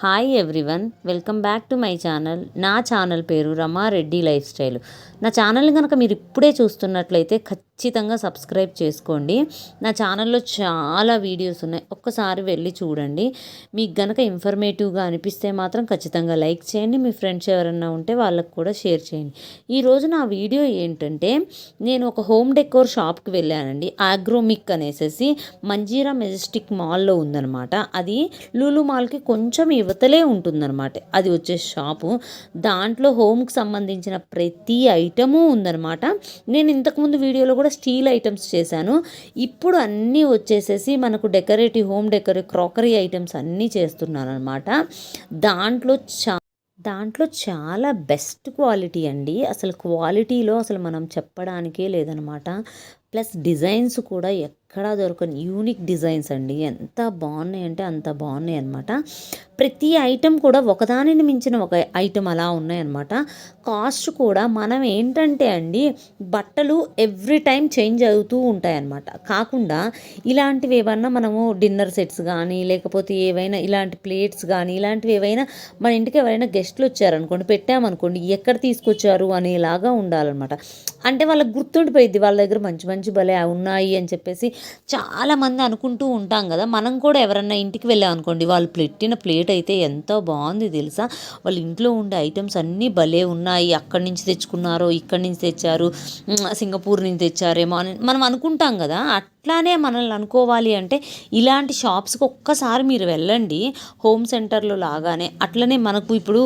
Hi everyone, welcome back to my channel. నా channel పేరు Rama Reddy life style. నా ఛానల్ని కనుక మీరు ఇప్పుడే చూస్తున్నట్లయితే ఖచ్చితంగా సబ్స్క్రైబ్ చేసుకోండి. నా ఛానల్లో చాలా వీడియోస్ ఉన్నాయి, ఒక్కసారి వెళ్ళి చూడండి. మీకు గనక ఇన్ఫర్మేటివ్గా అనిపిస్తే మాత్రం ఖచ్చితంగా లైక్ చేయండి. మీ ఫ్రెండ్స్ ఎవరన్నా ఉంటే వాళ్ళకు కూడా షేర్ చేయండి. ఈరోజు నా వీడియో ఏంటంటే, నేను ఒక హోమ్ డెకోర్ షాప్కి వెళ్ళానండి. ఆగ్రోమిక్ అనేసి మంజీరా మెజెస్టిక్ మాల్లో ఉందన్నమాట. అది లూలు మాల్కి కొంచెం యువతలే ఉంటుందన్నమాట. అది వచ్చే షాపు. దాంట్లో హోమ్కి సంబంధించిన ప్రతి ఐటము ఉందన్నమాట. నేను ఇంతకుముందు వీడియోలో కూడా స్టీల్ ఐటమ్స్ చేశాను. ఇప్పుడు అన్నీ వచ్చేసేసి మనకు హోమ్ క్రాకరీ ఐటమ్స్ అన్నీ చేస్తున్నాను అనమాట. దాంట్లో దాంట్లో చాలా బెస్ట్ క్వాలిటీ అండి. అసలు క్వాలిటీలో అసలు మనం చెప్పడానికే లేదనమాట. ప్లస్ డిజైన్స్ కూడా ఎక్కడా దొరకని యూనిక్ డిజైన్స్ అండి. ఎంత బాగున్నాయి అంటే అంత బాగున్నాయి అనమాట. ప్రతి ఐటెం కూడా ఒకదానిని మించిన ఒక ఐటెం అలా ఉన్నాయన్నమాట. కాస్ట్ కూడా మనం ఏంటంటే అండి, బట్టలు ఎవ్రీ టైం చేంజ్ అవుతూ ఉంటాయన్నమాట. కాకుండా ఇలాంటివి ఏమన్నా మనము డిన్నర్ సెట్స్ కానీ, లేకపోతే ఏవైనా ఇలాంటి ప్లేట్స్ కానీ, ఇలాంటివి ఏవైనా మన ఇంటికి ఎవరైనా గెస్ట్లు వచ్చారనుకోండి, పెట్టామనుకోండి, ఎక్కడ తీసుకొచ్చారు అనేలాగా ఉండాలన్నమాట. అంటే వాళ్ళకి గుర్తుండిపోయింది, వాళ్ళ దగ్గర మంచి మంచి భలే ఉన్నాయి అని చెప్పేసి చాలామంది అనుకుంటూ ఉంటాం కదా. మనం కూడా ఎవరన్నా ఇంటికి వెళ్ళామనుకోండి, వాళ్ళు పెట్టిన ప్లేట్ అయితే ఎంతో బాగుంది తెలుసా, వాళ్ళ ఇంట్లో ఉండే ఐటమ్స్ అన్నీ భలే ఉన్నాయి, అక్కడి నుంచి తెచ్చుకున్నారో, ఇక్కడి నుంచి తెచ్చారు, సింగపూర్ నుంచి తెచ్చారేమో అని మనం అనుకుంటాం కదా. అట్లానే మనల్ని అనుకోవాలి అంటే ఇలాంటి షాప్స్కి ఒక్కసారి మీరు వెళ్ళండి, హోమ్ సెంటర్లో లాగానే. అట్లనే మనకు ఇప్పుడు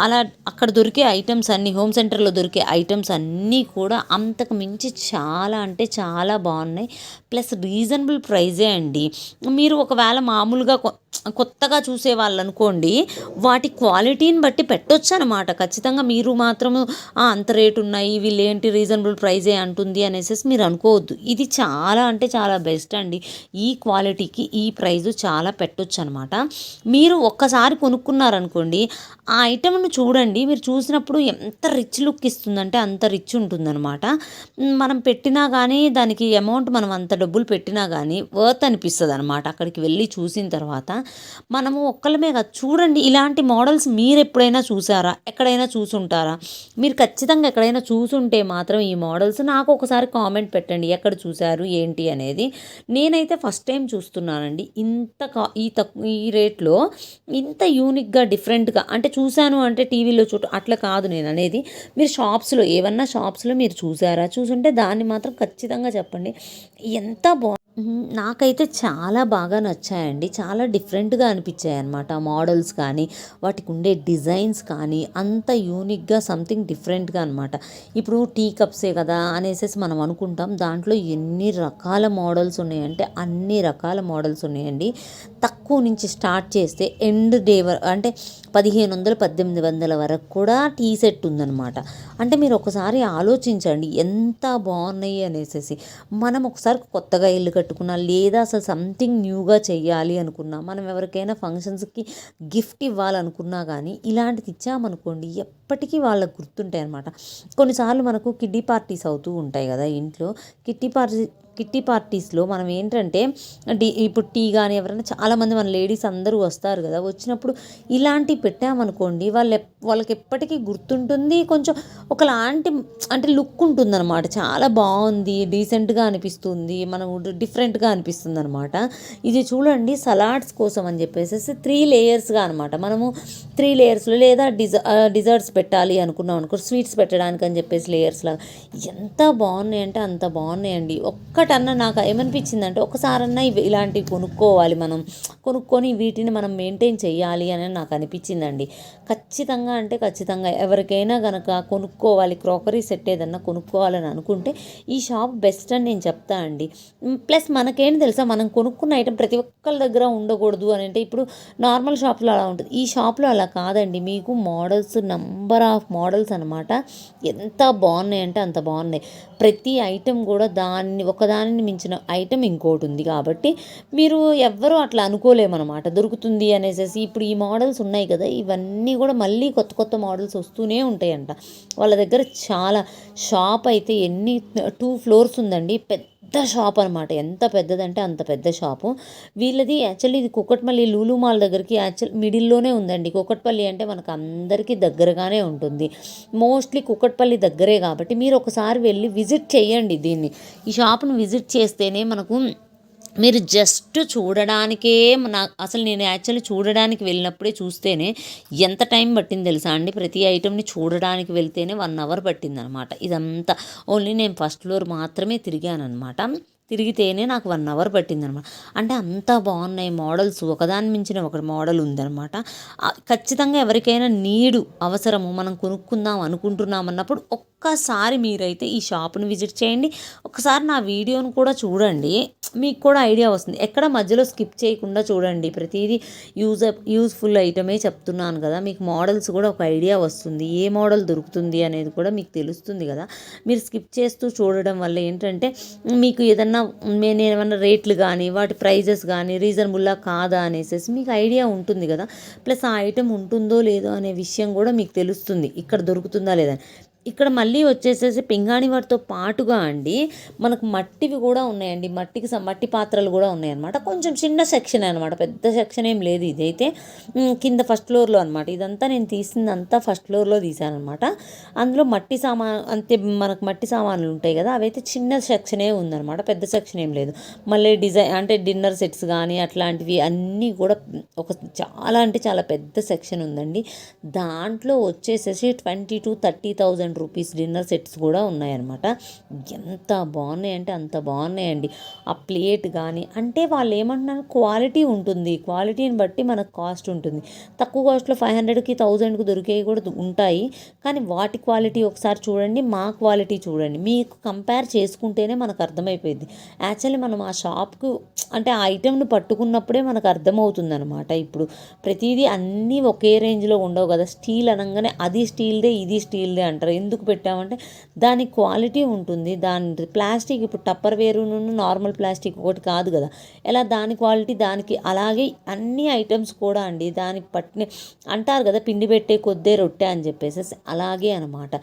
అలా అక్కడ దొరికే ఐటమ్స్ అన్నీ, హోమ్ సెంటర్లో దొరికే ఐటమ్స్ అన్నీ కూడా అంతకు మించి చాలా అంటే చాలా బాగున్నాయి. ప్లస్ రీజనబుల్ ప్రైజే అండి. మీరు ఒకవేళ మామూలుగా కొత్తగా చూసే వాళ్ళు అనుకోండి, వాటి క్వాలిటీని బట్టి పెట్టొచ్చు అనమాట. ఖచ్చితంగా మీరు మాత్రము అంత రేటు ఉన్నాయి, వీళ్ళేంటి రీజనబుల్ ప్రైజే అంటుంది అనేసి మీరు అనుకోవద్దు. ఇది చాలా అంటే చాలా బెస్ట్ అండి. ఈ క్వాలిటీకి ఈ ప్రైజు చాలా పెట్టొచ్చు అనమాట. మీరు ఒక్కసారి కొనుక్కున్నారనుకోండి, ఆ ఐటెంను చూడండి, మీరు చూసినప్పుడు ఎంత రిచ్ లుక్ ఇస్తుందంటే అంత రిచ్ ఉంటుందన్నమాట. మనం పెట్టినా కానీ దానికి అమౌంట్, మనం అంత డబ్బులు పెట్టినా కానీ వర్త్ అనిపిస్తుంది అనమాట. అక్కడికి వెళ్ళి చూసిన తర్వాత మనము ఒక్కళ్ళమే కాదు, చూడండి ఇలాంటి మోడల్స్ మీరు ఎప్పుడైనా చూసారా, ఎక్కడైనా చూసుంటారా? మీరు ఖచ్చితంగా ఎక్కడైనా చూసుంటే మాత్రం ఈ మోడల్స్ నాకు ఒకసారి కామెంట్ పెట్టండి, ఎక్కడ చూశారు ఏంటి అనేది. నేనైతే ఫస్ట్ టైం చూస్తున్నానండి ఈ రేట్లో ఇంత యూనిక్గా డిఫరెంట్గా. అంటే చూశాను అంటే టీవీలో అట్లా కాదు నేను అనేది. మీరు షాప్స్లో ఏమన్నా షాప్స్లో మీరు చూసుంటే దాన్ని మాత్రం ఖచ్చితంగా చెప్పండి. ఎంత నాకైతే చాలా బాగా నచ్చాయండి. చాలా డిఫరెంట్గా అనిపించాయి అన్నమాట. మోడల్స్ కానీ, వాటికి ఉండే డిజైన్స్ కానీ అంత యూనిక్గా సంథింగ్ డిఫరెంట్గా అనమాట. ఇప్పుడు టీ కప్సే కదా అనేసి మనం అనుకుంటాం, దాంట్లో ఎన్ని రకాల మోడల్స్ ఉన్నాయంటే అన్ని రకాల మోడల్స్ ఉన్నాయండి. తక్కువ నుంచి స్టార్ట్ చేస్తే ఎండ్ డే అంటే 1500 1800 వరకు కూడా టీ సెట్ ఉందన్నమాట. అంటే మీరు ఒకసారి ఆలోచించండి ఎంత బాగున్నాయి అనేసి. మనం ఒకసారి కొత్తగా ఇల్లు కట్టుకున్నా, లేదా అసలు సంథింగ్ న్యూగా చెయ్యాలి అనుకున్నా, మనం ఎవరికైనా ఫంక్షన్స్కి గిఫ్ట్ ఇవ్వాలనుకున్నా కానీ ఇలాంటిది ఇచ్చామనుకోండి, ఎప్పటికీ వాళ్ళకు గుర్తుంటాయి అనమాట. కొన్నిసార్లు మనకు కిడ్డీ పార్టీస్ అవుతూ ఉంటాయి కదా ఇంట్లో. కిట్టి పార్టీస్లో మనం ఏంటంటే ఇప్పుడు టీ కానీ ఎవరైనా చాలామంది మన లేడీస్ అందరూ వస్తారు కదా, వచ్చినప్పుడు ఇలాంటివి పెట్టామనుకోండి, వాళ్ళకి ఎప్పటికీ గుర్తుంటుంది. కొంచెం ఒకలాంటి అంటే లుక్ ఉంటుందన్నమాట. చాలా బాగుంది, డీసెంట్గా అనిపిస్తుంది, మనం డిఫరెంట్గా అనిపిస్తుంది అనమాట. ఇది చూడండి, సలాడ్స్ కోసం అని చెప్పేసి 3 లేయర్స్గా అనమాట. మనము 3 లేయర్స్లో, లేదా డిజర్ట్స్ పెట్టాలి అనుకున్నాం అనుకో, స్వీట్స్ పెట్టడానికి అని చెప్పేసి లేయర్స్ లాగా ఎంత బాగున్నాయి అంటే అంత బాగున్నాయండి. ఒక్కటన్నా నాకు ఏమనిపించిందంటే, ఒకసారన్నా ఇలాంటివి కొనుక్కోవాలి, మనం కొనుక్కొని వీటిని మనం మెయింటైన్ చేయాలి అని నాకు అనిపించిందండి. ఖచ్చితంగా అంటే ఖచ్చితంగా ఎవరికైనా కనుక కొనుక్కోవాలి, క్రాకరీ సెట్ ఏదన్నా కొనుక్కోవాలని అనుకుంటే ఈ షాప్ బెస్ట్ అని నేను చెప్తా అండి. ప్లస్ మనకేంటి తెలుసా, మనం కొనుక్కున్న ఐటమ్ ప్రతి ఒక్కరి దగ్గర ఉండకూడదు అని అంటే, ఇప్పుడు నార్మల్ షాప్లో అలా ఉంటుంది, ఈ షాప్లో అలా కాదండి. మీకు మోడల్స్, నంబర్ ఆఫ్ మోడల్స్ అనమాట. ఎంత బాగున్నాయి అంటే అంత బాగున్నాయి. ప్రతి ఐటెం కూడా ఒకదానిని మించిన ఐటెం ఇంకోటి ఉంది. కాబట్టి మీరు ఎవ్వరూ అట్లా అనుకోలేమన్నమాట, దొరుకుతుంది అనేసి. ఇప్పుడు ఈ మోడల్స్ ఉన్నాయి కదా, ఇవన్నీ కూడా మళ్ళీ కొత్త కొత్త మోడల్స్ వస్తూనే ఉంటాయంట వాళ్ళ దగ్గర. చాలా షాప్ అయితే 2 ఫ్లోర్స్ ఉందండి. పెద్ద పెద్ద షాప్ అనమాట. ఎంత పెద్దదంటే అంత పెద్ద షాపు. వీళ్ళది యాక్చువల్లీ ఇది కూకట్పల్లి లూలు మాల్ దగ్గరికి మిడిల్‌లోనే ఉందండి. కూకట్పల్లి అంటే మనకు అందరికీ దగ్గరగానే ఉంటుంది. మోస్ట్‌లీ కూకట్పల్లి దగ్గరే కాబట్టి మీరు ఒకసారి వెళ్ళి విజిట్ చేయండి దీన్ని. ఈ షాప్‌ని విజిట్ చేస్తేనే మనకు మీరు జస్ట్ చూడడానికే అసలు నేను యాక్చువల్లీ చూడడానికి వెళ్ళినప్పుడే చూస్తేనే ఎంత టైం పట్టింది తెలుసా అండి. ప్రతి ఐటెంని చూడడానికి వెళ్తేనే 1 అవర్ పట్టిందనమాట. ఇదంతా ఓన్లీ నేను ఫస్ట్ ఫ్లోర్ మాత్రమే తిరిగాననమాట. తిరిగితేనే నాకు 1 అవర్ పట్టిందనమాట. అంటే అంత బాగున్నాయి మోడల్స్, ఒకదాని మించిన ఒక మోడల్ ఉందనమాట. ఖచ్చితంగా ఎవరికైనా అవసరము మనం కొనుక్కుందాం అనుకుంటున్నాం అన్నప్పుడు ఒక్కసారి మీరైతే ఈ షాప్ని విజిట్ చేయండి. ఒకసారి నా వీడియోను కూడా చూడండి, మీకు కూడా ఐడియా వస్తుంది. ఎక్కడ మధ్యలో స్కిప్ చేయకుండా చూడండి. ప్రతిదీ యూజ్ఫుల్ ఐటమే చెప్తున్నాను కదా. మీకు మోడల్స్ కూడా ఒక ఐడియా వస్తుంది, ఏ మోడల్ దొరుకుతుంది అనేది కూడా మీకు తెలుస్తుంది కదా. మీరు స్కిప్ చేస్తూ చూడడం వల్ల ఏంటంటే మీకు నేనేమన్నా రేట్లు కానీ వాటి ప్రైజెస్ కానీ రీజనబుల్లా కాదా అనేసి మీకు ఐడియా ఉంటుంది కదా. ప్లస్ ఆ ఐటెం ఉంటుందో లేదో అనే విషయం కూడా మీకు తెలుస్తుంది, ఇక్కడ దొరుకుతుందా లేదా. ఇక్కడ మళ్ళీ వచ్చేసేసి పింగాణి వాటితో పాటుగా అండి మనకు మట్టివి కూడా ఉన్నాయండి. మట్టి పాత్రలు కూడా ఉన్నాయన్నమాట. కొంచెం చిన్న సెక్షన్ అనమాట, పెద్ద సెక్షన్ ఏం లేదు. ఇదైతే కింద ఫస్ట్ ఫ్లోర్లో అనమాట. ఇదంతా నేను తీసిందంతా ఫస్ట్ ఫ్లోర్లో తీసానమాట. అందులో అంతే మనకు మట్టి సామాన్లు ఉంటాయి కదా, అవైతే చిన్న సెక్షనే ఉందన్నమాట, పెద్ద సెక్షన్ ఏం లేదు. మళ్ళీ అంటే డిన్నర్ సెట్స్ కానీ అట్లాంటివి అన్నీ కూడా చాలా అంటే చాలా పెద్ద సెక్షన్ ఉందండి. దాంట్లో వచ్చేసేసి 20,000 to 30,000 రూపీస్ డిన్నర్ సెట్స్ కూడా ఉన్నాయన్నమాట. ఎంత బాగున్నాయంటే అంత బాగున్నాయండి. ఆ ప్లేట్ కానీ అంటే వాళ్ళు ఏమంటున్నారు, క్వాలిటీ ఉంటుంది, క్వాలిటీని బట్టి మనకు కాస్ట్ ఉంటుంది. తక్కువ కాస్ట్లో 500కి 1000కి దొరికేవి కూడా ఉంటాయి. కానీ వాటి క్వాలిటీ ఒకసారి చూడండి, మా క్వాలిటీ చూడండి, మీకు కంపేర్ చేసుకుంటేనే మనకు అర్థమైపోయింది. యాక్చువల్లీ మనం ఆ షాప్కు అంటే ఆ ఐటెంను పట్టుకున్నప్పుడే మనకు అర్థమవుతుంది అనమాట. ఇప్పుడు ప్రతిదీ అన్నీ ఒకే రేంజ్లో ఉండవు కదా. స్టీల్ అనగానే అది స్టీల్దే ఇది స్టీల్దే అంటారు. ఎందుకు పెట్టామంటే దాని క్వాలిటీ ఉంటుంది. దాని ప్లాస్టిక్ ఇప్పుడు టప్పర్ వేరు నార్మల్ ప్లాస్టిక్ ఒకటి కాదు కదా. ఎలా దాని క్వాలిటీ దానికి, అలాగే అన్ని ఐటమ్స్ కూడా అండి దానికి అంటారు కదా, పిండి పెట్టే కొద్దే రొట్టె అని చెప్పేసి, అలాగే అనమాట.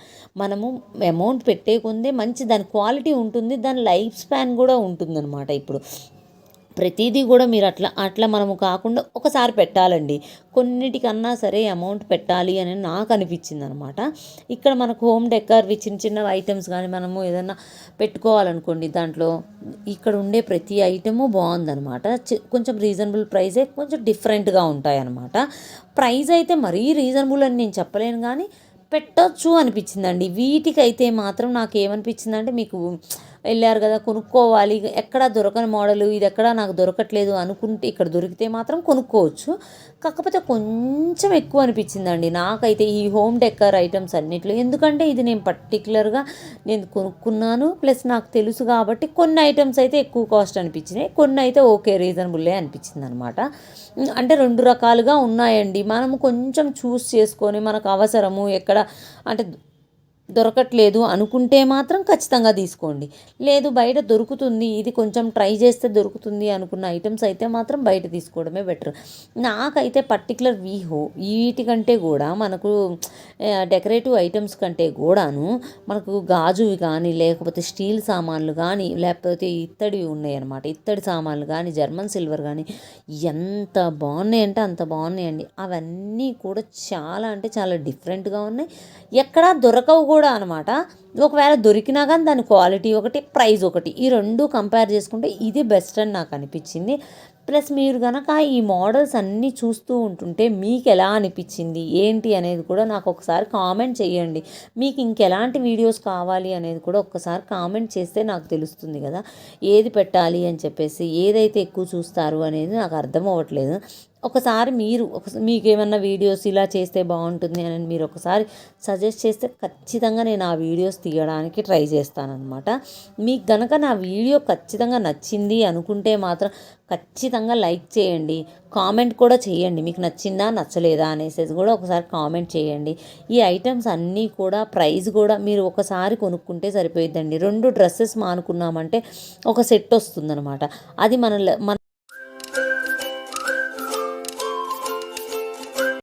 మనము అమౌంట్ పెట్టే కొందే మంచి దాని క్వాలిటీ ఉంటుంది, దాని లైఫ్ స్పాన్ కూడా ఉంటుందన్నమాట. ఇప్పుడు ప్రతిదీ కూడా మీరు అట్లా మనము కాకుండా ఒకసారి పెట్టాలండి. కొన్నిటికన్నా సరే అమౌంట్ పెట్టాలి అని నాకు అనిపించింది అనమాట. ఇక్కడ మనకు హోమ్ డెకర్వి చిన్న చిన్న ఐటమ్స్ కానీ మనము ఏదైనా పెట్టుకోవాలనుకోండి, దాంట్లో ఇక్కడ ఉండే ప్రతి ఐటము బాగుందనమాట. కొంచెం రీజనబుల్ ప్రైజే, కొంచెం డిఫరెంట్గా ఉంటాయన్నమాట. ప్రైస్ అయితే మరీ రీజనబుల్ అని నేను చెప్పలేను, కానీ పెట్టొచ్చు అనిపించిందండి. వీటికైతే మాత్రం నాకు ఏమనిపించిందంటే, మీకు వెళ్ళారు కదా కొనుక్కోవాలి, ఎక్కడా దొరకని మోడలు, ఇది ఎక్కడా నాకు దొరకట్లేదు అనుకుంటే ఇక్కడ దొరికితే మాత్రం కొనుక్కోవచ్చు. కాకపోతే కొంచెం ఎక్కువ అనిపించిందండి నాకైతే ఈ హోమ్ డెకర్ ఐటమ్స్ అన్నిట్లో. ఎందుకంటే ఇది నేను పర్టికులర్గా కొనుక్కున్నాను, ప్లస్ నాకు తెలుసు కాబట్టి కొన్ని ఐటమ్స్ అయితే ఎక్కువ కాస్ట్ అనిపించినాయి, కొన్ని అయితే ఓకే రీజనబుల్లే అనిపించింది అనమాట. అంటే 2 రకాలుగా ఉన్నాయండి. మనము కొంచెం చూస్ చేసుకొని మనకు అవసరము ఎక్కడ అంటే దొరకట్లేదు అనుకుంటే మాత్రం ఖచ్చితంగా తీసుకోండి. లేదు బయట దొరుకుతుంది, ఇది కొంచెం ట్రై చేస్తే దొరుకుతుంది అనుకున్న ఐటమ్స్ అయితే మాత్రం బయట తీసుకోవడమే బెటర్. నాకైతే పర్టికులర్ వీటికంటే కూడా మనకు డెకరేటివ్ ఐటమ్స్ కంటే కూడాను మనకు గాజువి కానీ, లేకపోతే స్టీల్ సామాన్లు కానీ, లేకపోతే ఇత్తడివి ఉన్నాయన్నమాట. ఇత్తడి సామాన్లు కానీ, జర్మన్ సిల్వర్ కానీ ఎంత బాగున్నాయంటే అంత బాగున్నాయండి. అవన్నీ కూడా చాలా అంటే చాలా డిఫరెంట్గా ఉన్నాయి. ఎక్కడా దొరకవు కూడా అనమాట. ఒకవేళ దొరికినా కానీ దాని క్వాలిటీ ఒకటి, ప్రైస్ ఒకటి, ఈ రెండు కంపేర్ చేసుకుంటే ఇది బెస్ట్ అని నాకు అనిపించింది. ప్లస్ మీరు కనుక ఈ మోడల్స్ అన్నీ చూస్తూ ఉంటుంటే మీకు ఎలా అనిపించింది ఏంటి అనేది కూడా నాకు ఒకసారి కామెంట్ చేయండి. మీకు ఇంకెలాంటి వీడియోస్ కావాలి అనేది కూడా ఒక్కసారి కామెంట్ చేస్తే నాకు తెలుస్తుంది కదా, ఏది పెట్టాలి అని చెప్పేసి. ఏదైతే ఎక్కువ చూస్తారు అనేది నాకు అర్థం అవ్వట్లేదు. ఒకసారి మీకు ఏమన్నా వీడియోస్ ఇలా చేస్తే బాగుంటుంది అని మీరు ఒకసారి సజెస్ట్ చేస్తే ఖచ్చితంగా నేను ఆ వీడియోస్ తీయడానికి ట్రై చేస్తానన్నమాట. మీకు కనుక నా వీడియో ఖచ్చితంగా నచ్చింది అనుకుంటే మాత్రం ఖచ్చితంగా లైక్ చేయండి, కామెంట్ కూడా చేయండి, మీకు నచ్చిందా నచ్చలేదా అనేసి కూడా ఒకసారి కామెంట్ చేయండి. ఈ ఐటమ్స్ అన్నీ కూడా ప్రైస్ కూడా మీరు ఒకసారి కొనుక్కుంటే సరిపోయిద్దండి. 2 డ్రెస్సెస్ మానుకున్నామంటే ఒక సెట్ వస్తుందన్నమాట. అది మన